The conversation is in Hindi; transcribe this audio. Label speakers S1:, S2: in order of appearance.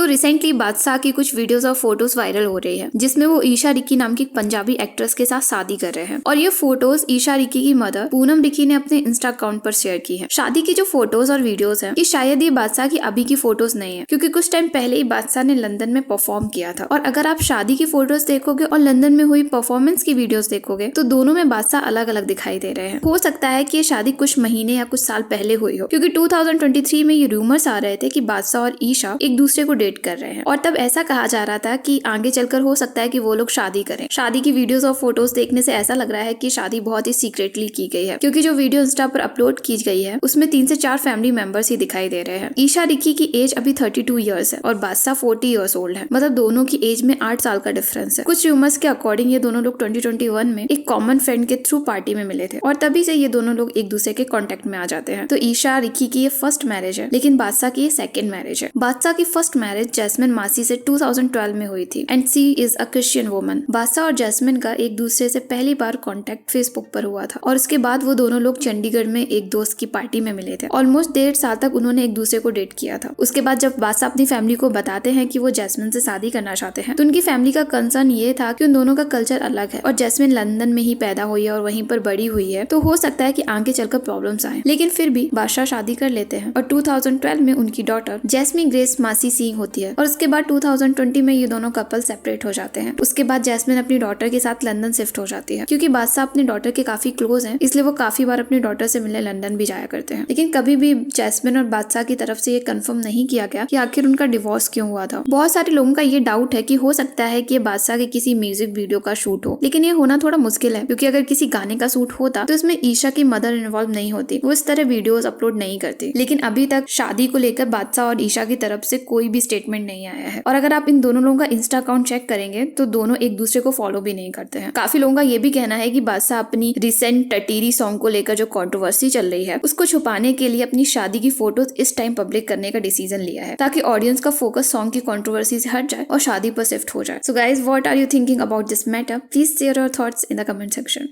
S1: तो रिसेंटली बादशाह की कुछ वीडियोस और फोटोज वायरल हो रही है जिसमें वो ईशा रिकी नाम की पंजाबी एक्ट्रेस के साथ शादी कर रहे हैं और ये फोटोज ईशा रिकी की मदर पूनम रिकी ने अपने इंस्टा अकाउंट पर शेयर की है। शादी की जो फोटोज और वीडियोस है ये शायद ये बादशाह की अभी की फोटोज नहीं है, क्योंकि कुछ टाइम पहले ही बादशाह ने लंदन में परफॉर्म किया था। और अगर आप शादी की फोटोज देखोगे और लंदन में हुई परफॉर्मेंस की वीडियोस देखोगे तो दोनों में बादशाह अलग अलग दिखाई दे रहे हैं। हो सकता है कि ये शादी कुछ महीने या कुछ साल पहले हुई हो, क्योंकि 2023 में ये रूमर्स आ रहे थे कि बादशाह और ईशा एक दूसरे को डेट कर रहे हैं और तब ऐसा कहा जा रहा था कि आगे चलकर हो सकता है कि वो लोग शादी करें। शादी की वीडियोस और फोटोज देखने से ऐसा लग रहा है कि शादी बहुत ही सीक्रेटली की गई है, क्योंकि जो वीडियो इंस्टा पर अपलोड की गई है उसमें 3 से 4 फैमिली मेंबर्स ही दिखाई दे रहे हैं। ईशा रिकी की एज अभी 32 ईयर्स है और बादशाह 40 ईयर्स ओल्ड है, मतलब दोनों की एज में 8 साल का डिफरेंस है। कुछ रूमर्स के अकॉर्डिंग ये दोनों लोग 2021 में एक कॉमन फ्रेंड के थ्रू पार्टी में मिले थे और तभी से ये दोनों लोग एक दूसरे के कांटेक्ट में आ जाते हैं। तो ईशा रिकी की ये फर्स्ट मैरिज है, लेकिन बादशाह की ये सेकंड मैरिज है। बादशाह की फर्स्ट मैरिज जैस्मिन मासी से 2012 में हुई थी and she is a Christian woman. Badshah और जैस्मिन का एक दूसरे से पहली बार कांटेक्ट फेसबुक पर हुआ था और उसके बाद वो दोनों लोग चंडीगढ़ में एक दोस्त की पार्टी में मिले थे। ऑलमोस्ट 1.5 साल तक उन्होंने एक दूसरे को डेट किया था। उसके बाद जब बादशाह अपनी फैमिली को बताते हैं कि वो जैस्मिन से शादी करना चाहते हैं तो उनकी फैमिली का कंसर्न ये था कि उन दोनों का कल्चर अलग है और जैस्मिन लंदन में ही पैदा हुई है और वहीं पर बड़ी हुई है, तो हो सकता है कि आगे चलकर प्रॉब्लम्स आए। लेकिन फिर भी बादशाह शादी कर लेते हैं और 2012 में उनकी डॉटर जैस्मिन ग्रेस मासी सिंह होती है और उसके बाद 2020 में ये दोनों कपल सेपरेट हो जाते हैं। उसके बाद जैस्मिन अपनी डॉटर के साथ लंदन शिफ्ट हो जाती है। क्योंकि बादशाह अपनी डॉटर के काफी क्लोज हैं, इसलिए वो काफी बार अपनी डॉटर से मिलने लंदन भी जाया करते हैं। लेकिन कभी भी जैस्मिन और बादशाह की तरफ से ये कंफर्म नहीं किया गया कि आखिर उनका डिवोर्स क्यों हुआ था। बहुत सारे लोगों का ये डाउट है कि हो सकता है कि ये बादशाह के किसी म्यूजिक वीडियो का शूट हो, लेकिन ये होना थोड़ा मुश्किल है, क्योंकि अगर किसी गाने का शूट होता तो इसमें ईशा की मदर इन्वॉल्व नहीं होती, वो इस तरह वीडियोस अपलोड नहीं करती। लेकिन अभी तक शादी को लेकर बादशाह और ईशा की तरफ से कोई भी स्टेटमेंट नहीं आया है। और अगर आप इन दोनों लोगों का इंस्टा अकाउंट चेक करेंगे तो दोनों एक दूसरे को फॉलो भी नहीं करते हैं। काफी लोगों का ये भी कहना है कि बादशाह अपनी रिसेंट टटीरी सॉन्ग को लेकर जो कंट्रोवर्सी चल रही है उसको छुपाने के लिए अपनी शादी की फोटोज इस टाइम पब्लिक करने का डिसीजन लिया है, ताकि ऑडियंस का फोकस सॉन्ग की कंट्रोवर्सी से हट जाए और शादी पर शिफ्ट हो जाए। So guys, what are you thinking about this matter? Please share your thoughts in the comment section.